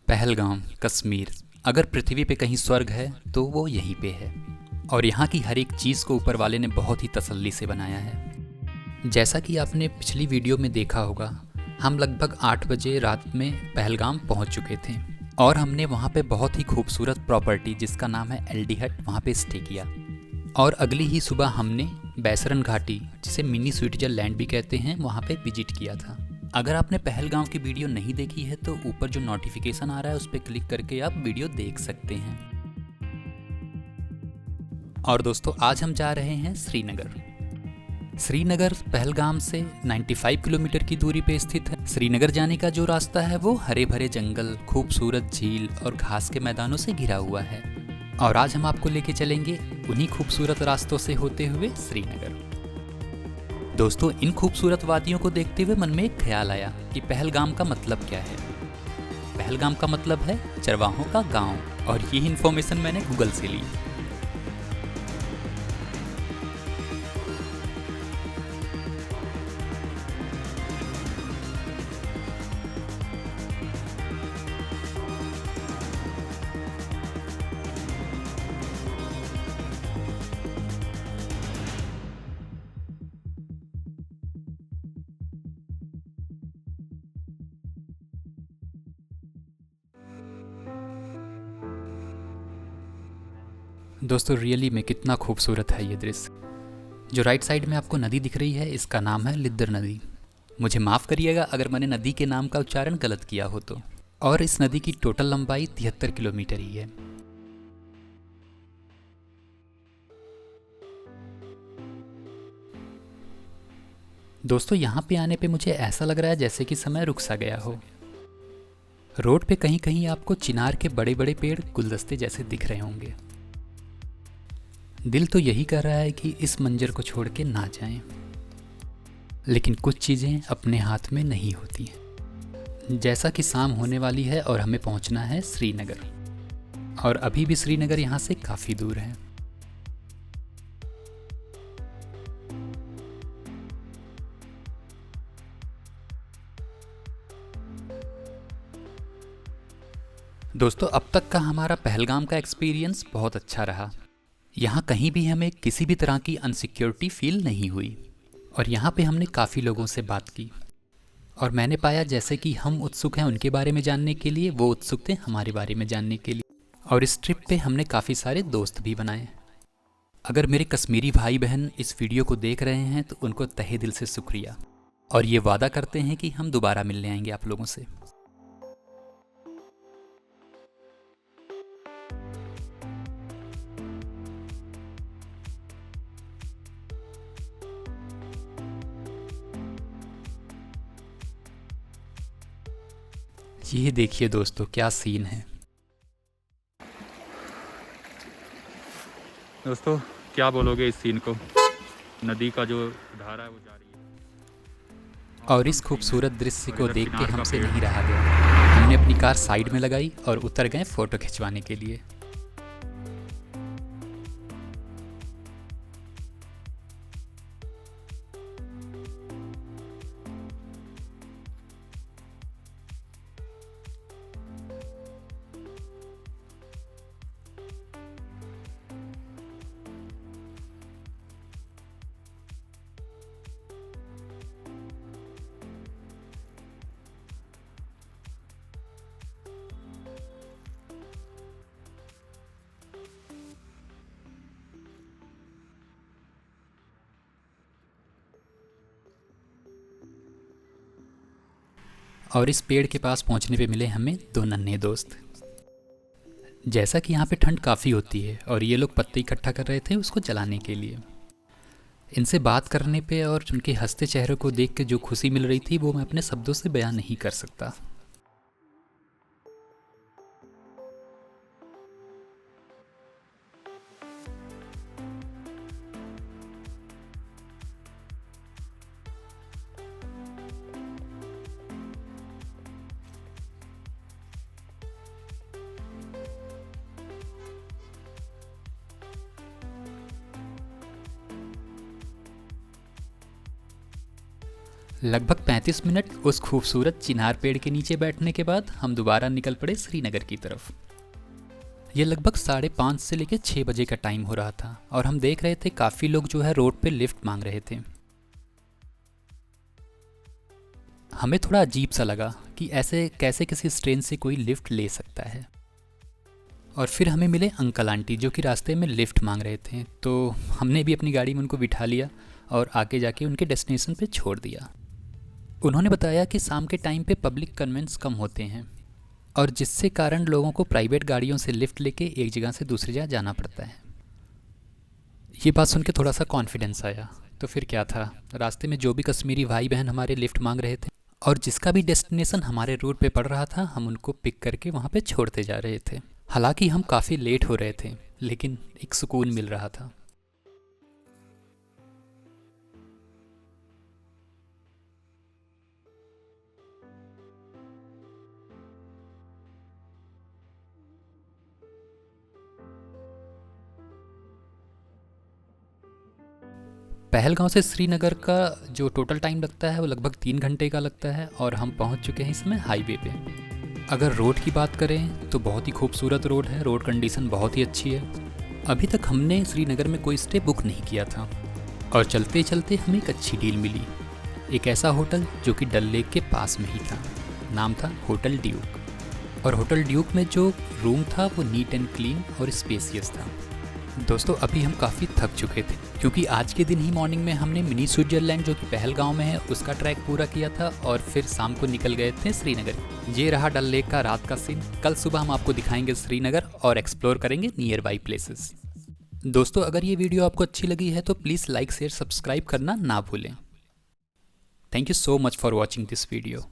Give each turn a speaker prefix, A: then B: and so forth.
A: पहलगाम, कश्मीर। अगर पृथ्वी पे कहीं स्वर्ग है तो वो यहीं पे है। और यहाँ की हर एक चीज़ को ऊपर वाले ने बहुत ही तसल्ली से बनाया है। जैसा कि आपने पिछली वीडियो में देखा होगा, हम लगभग 8 बजे रात में पहलगाम पहुँच चुके थे और हमने वहाँ पे बहुत ही खूबसूरत प्रॉपर्टी जिसका नाम है एलडी हट, वहाँ पे स्टे किया। और अगली ही सुबह हमने बैसरन घाटी, जिसे मिनी स्विट्जरलैंड भी कहते हैं, वहाँ पे विजिट किया था। अगर आपने पहलगाम की वीडियो नहीं देखी है तो ऊपर जो नोटिफिकेशन आ रहा है उस पर क्लिक करके आप वीडियो देख सकते हैं। और दोस्तों, आज हम जा रहे हैं श्रीनगर। श्रीनगर पहलगाम से 95 किलोमीटर की दूरी पे स्थित है। श्रीनगर जाने का जो रास्ता है वो हरे भरे जंगल, खूबसूरत झील और घास के मैदानों से घिरा हुआ है। और आज हम आपको लेके चलेंगे उन्हीं खूबसूरत रास्तों से होते हुए श्रीनगर। दोस्तों, इन खूबसूरत वादियों को देखते हुए मन में एक ख्याल आया कि पहलगाम का मतलब क्या है। पहलगाम का मतलब है चरवाहों का गांव, और ये इन्फॉर्मेशन मैंने गूगल से ली। दोस्तों, रियली में कितना खूबसूरत है ये दृश्य। जो राइट साइड में आपको नदी दिख रही है, इसका नाम है लिद्दर नदी। मुझे माफ़ करिएगा अगर मैंने नदी के नाम का उच्चारण गलत किया हो तो। और इस नदी की टोटल लंबाई 73 किलोमीटर ही है। दोस्तों, यहाँ पे आने पे मुझे ऐसा लग रहा है जैसे कि समय रुक सा गया हो। रोड पे कहीं कहीं आपको चिनार के बड़े बड़े पेड़ गुलदस्ते जैसे दिख रहे होंगे। दिल तो यही कर रहा है कि इस मंजर को छोड़ के ना जाएं, लेकिन कुछ चीज़ें अपने हाथ में नहीं होती हैं। जैसा कि शाम होने वाली है और हमें पहुंचना है श्रीनगर, और अभी भी श्रीनगर यहाँ से काफ़ी दूर है। दोस्तों, अब तक का हमारा पहलगाम का एक्सपीरियंस बहुत अच्छा रहा। यहाँ कहीं भी हमें किसी भी तरह की अनसिक्योरिटी फील नहीं हुई। और यहाँ पे हमने काफ़ी लोगों से बात की, और मैंने पाया जैसे कि हम उत्सुक हैं उनके बारे में जानने के लिए, वो उत्सुक थे हमारे बारे में जानने के लिए। और इस ट्रिप पे हमने काफ़ी सारे दोस्त भी बनाए। अगर मेरे कश्मीरी भाई बहन इस वीडियो को देख रहे हैं तो उनको तहे दिल से शुक्रिया, और ये वादा करते हैं कि हम दोबारा मिलने आएंगे आप लोगों से। ये देखिए दोस्तों, क्या सीन है।
B: दोस्तों, क्या बोलोगे इस सीन को? नदी का जो धारा है वो जा रही है।
A: और इस
B: ऑसम सीन है।
A: खूबसूरत दृश्य
B: और
A: को
B: इधर
A: देख के
B: चिनार का
A: हमसे
B: पेड़
A: नहीं
B: है।
A: रहा गया। हमने अपनी कार साइड में लगाई और उतर गए फ़ोटो खिंचवाने के लिए। और इस पेड़ के पास पहुंचने पे मिले हमें दो नन्हे दोस्त। जैसा कि यहाँ पे ठंड काफ़ी होती है और ये लोग पत्ते इकट्ठा कर रहे थे उसको जलाने के लिए। इनसे बात करने पे और उनके हंसते चेहरे को देख के जो खुशी मिल रही थी वो मैं अपने शब्दों से बयान नहीं कर सकता। लगभग 35 मिनट उस खूबसूरत चिनार पेड़ के नीचे बैठने के बाद हम दोबारा निकल पड़े श्रीनगर की तरफ। ये लगभग 5:30 से लेकर 6 बजे का टाइम हो रहा था और हम देख रहे थे काफ़ी लोग जो है रोड पे लिफ्ट मांग रहे थे। हमें थोड़ा अजीब सा लगा कि ऐसे कैसे किसी ट्रेन से कोई लिफ्ट ले सकता है। और फिर हमें मिले अंकल आंटी जो कि रास्ते में लिफ्ट मांग रहे थे, तो हमने भी अपनी गाड़ी में उनको बिठा लिया और आगे जाके उनके डेस्टिनेशन पे छोड़ दिया। उन्होंने बताया कि शाम के टाइम पे पब्लिक कन्वेंस कम होते हैं और जिससे कारण लोगों को प्राइवेट गाड़ियों से लिफ्ट लेके एक जगह से दूसरी जगह जाना पड़ता है। ये बात सुन के थोड़ा सा कॉन्फिडेंस आया। तो फिर क्या था, रास्ते में जो भी कश्मीरी भाई बहन हमारे लिफ्ट मांग रहे थे और जिसका भी डेस्टिनेशन हमारे रूट पे पड़ रहा था, हम उनको पिक करके वहाँ पे छोड़ते जा रहे थे। हालांकि हम काफ़ी लेट हो रहे थे, लेकिन एक सुकून मिल रहा था। पहलगांव से श्रीनगर का जो टोटल टाइम लगता है वो लगभग 3 घंटे का लगता है और हम पहुंच चुके हैं इसमें हाईवे पे। अगर रोड की बात करें तो बहुत ही खूबसूरत रोड है, रोड कंडीशन बहुत ही अच्छी है। अभी तक हमने श्रीनगर में कोई स्टे बुक नहीं किया था और चलते चलते हमें एक अच्छी डील मिली। एक ऐसा होटल जो कि डल लेक के पास में ही था, नाम था होटल ड्यूक। और होटल ड्यूक में जो रूम था वो नीट एंड क्लीन और स्पेसियस था। दोस्तों अभी हम काफ़ी थक चुके थे क्योंकि आज के दिन ही मॉर्निंग में हमने मिनी स्विट्जरलैंड जो कि पहलगांव में है उसका ट्रैक पूरा किया था और फिर शाम को निकल गए थे श्रीनगर। ये रहा डल लेक का रात का सीन। कल सुबह हम आपको दिखाएंगे श्रीनगर और एक्सप्लोर करेंगे नियर बाई प्लेसेस। दोस्तों अगर ये वीडियो आपको अच्छी लगी है तो प्लीज़ लाइक शेयर सब्सक्राइब करना ना भूलें। Thank you so much for watching this video.